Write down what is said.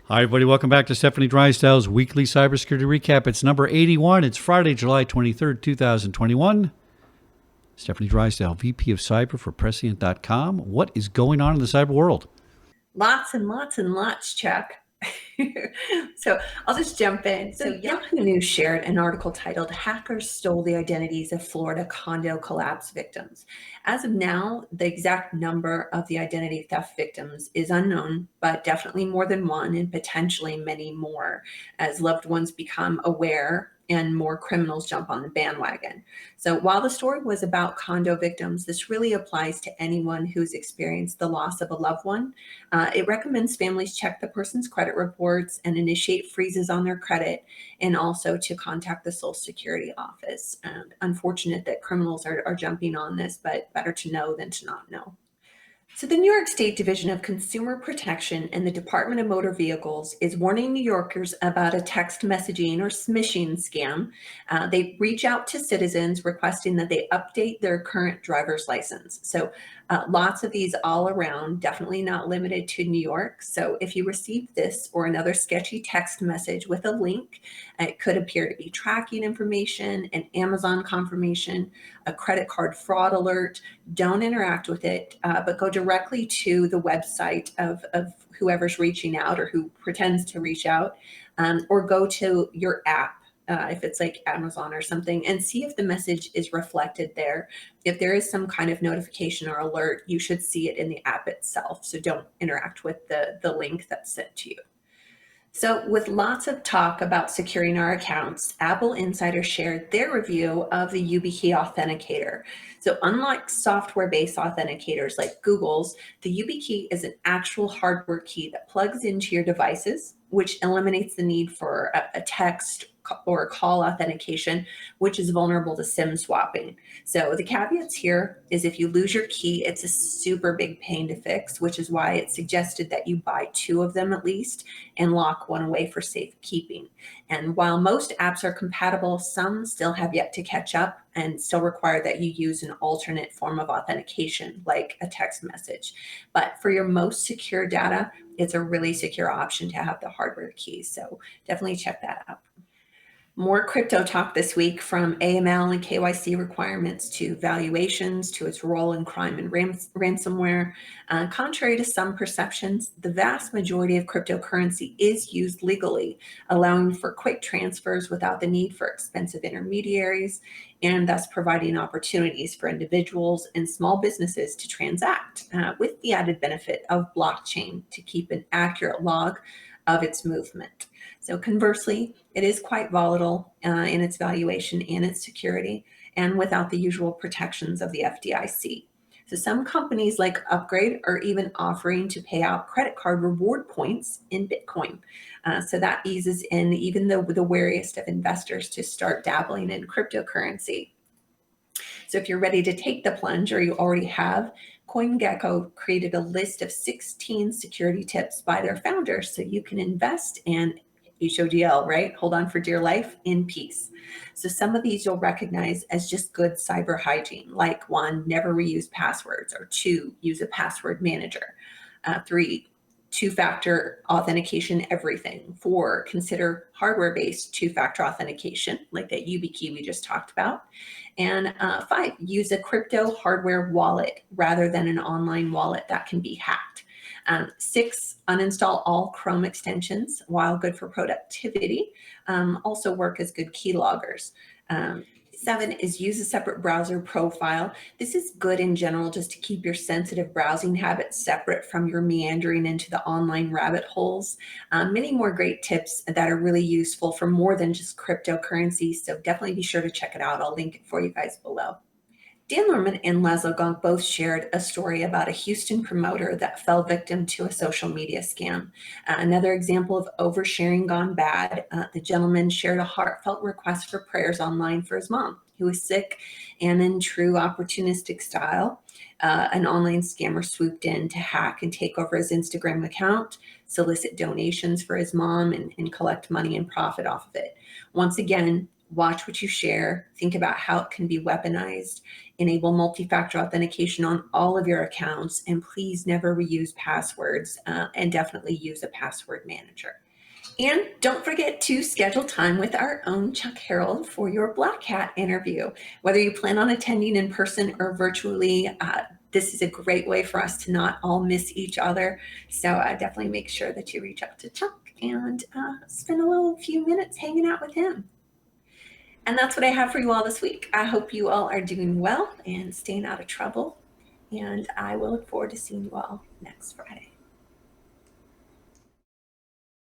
Hi, everybody. Welcome back to Stefanie Drysdale's weekly cybersecurity recap. It's number 81. It's Friday, July 23rd, 2021. Stefanie Drysdale, VP of Cyber for Prescient.com. What is going on in the cyber world? Lots and lots and lots, Chuck. So I'll just jump in. So Yahoo News shared an article titled "Hackers Stole the Identities of Florida Condo Collapse Victims." As of now, the exact number of the identity theft victims is unknown, but definitely more than one and potentially many more as loved ones become aware and more criminals jump on the bandwagon. So while the story was about condo victims, this really applies to anyone who's experienced the loss of a loved one. It recommends families check the person's credit reports and initiate freezes on their credit, and also to contact the Social Security office. Unfortunate that criminals are jumping on this, but better to know than to not know. So the New York State Division of Consumer Protection and the Department of Motor Vehicles is warning New Yorkers about a text messaging or smishing scam. They reach out to citizens requesting that they update their current driver's license. So lots of these all around, definitely not limited to New York. So if you receive this or another sketchy text message with a link, it could appear to be tracking information, an Amazon confirmation, a credit card fraud alert. Don't interact with it, but go directly to the website of whoever's reaching out or who pretends to reach out, or go to your app. If it's like Amazon or something, and see if the message is reflected there. If there is some kind of notification or alert, you should see it in the app itself. So don't interact with the link that's sent to you. So with lots of talk about securing our accounts, Apple Insider shared their review of the YubiKey Authenticator. So unlike software-based authenticators like Google's, the YubiKey is an actual hardware key that plugs into your devices, which eliminates the need for a text or a call authentication, which is vulnerable to SIM swapping. So the caveats here is if you lose your key, it's a super big pain to fix, which is why it's suggested that you buy two of them at least and lock one away for safekeeping. And while most apps are compatible, some still have yet to catch up and still require that you use an alternate form of authentication, like a text message. But for your most secure data, it's a really secure option to have the hardware key. So definitely check that out. More crypto talk this week, from AML and KYC requirements to valuations to its role in crime and ransomware. Contrary to some perceptions, the vast majority of cryptocurrency is used legally, allowing for quick transfers without the need for expensive intermediaries, and thus providing opportunities for individuals and small businesses to transact, with the added benefit of blockchain to keep an accurate log of its movement. So conversely, it is quite volatile in its valuation and its security, and without the usual protections of the FDIC. So some companies like Upgrade are even offering to pay out credit card reward points in Bitcoin. So that eases in even the wariest of investors to start dabbling in cryptocurrency. So if you're ready to take the plunge, or you already have, CoinGecko created a list of 16 security tips by their founders so you can invest and HODL, right? Hold on for dear life in peace. So some of these you'll recognize as just good cyber hygiene, like one, never reuse passwords, or two, use a password manager. Three, two-factor authentication everything. Four, consider hardware-based two-factor authentication, like that YubiKey we just talked about. And five, use a crypto hardware wallet rather than an online wallet that can be hacked. Six, uninstall all Chrome extensions. While good for productivity, also work as good keyloggers. Seven is use a separate browser profile. This is good in general, just to keep your sensitive browsing habits separate from your meandering into the online rabbit holes. Many more great tips that are really useful for more than just cryptocurrency. So definitely be sure to check it out. I'll link it for you guys below. Dan Lerman and Laszlo Gunk both shared a story about a Houston promoter that fell victim to a social media scam. Another example of oversharing gone bad. The gentleman shared a heartfelt request for prayers online for his mom, who was sick, and in true opportunistic style, an online scammer swooped in to hack and take over his Instagram account, solicit donations for his mom, and collect money and profit off of it. Once again, watch what you share, think about how it can be weaponized, enable multi-factor authentication on all of your accounts, and please never reuse passwords, and definitely use a password manager. And don't forget to schedule time with our own Chuck Harold for your Black Hat interview. Whether you plan on attending in person or virtually, this is a great way for us to not all miss each other. So definitely make sure that you reach out to Chuck and spend a few minutes hanging out with him. And that's what I have for you all this week. I hope you all are doing well and staying out of trouble. And I will look forward to seeing you all next Friday.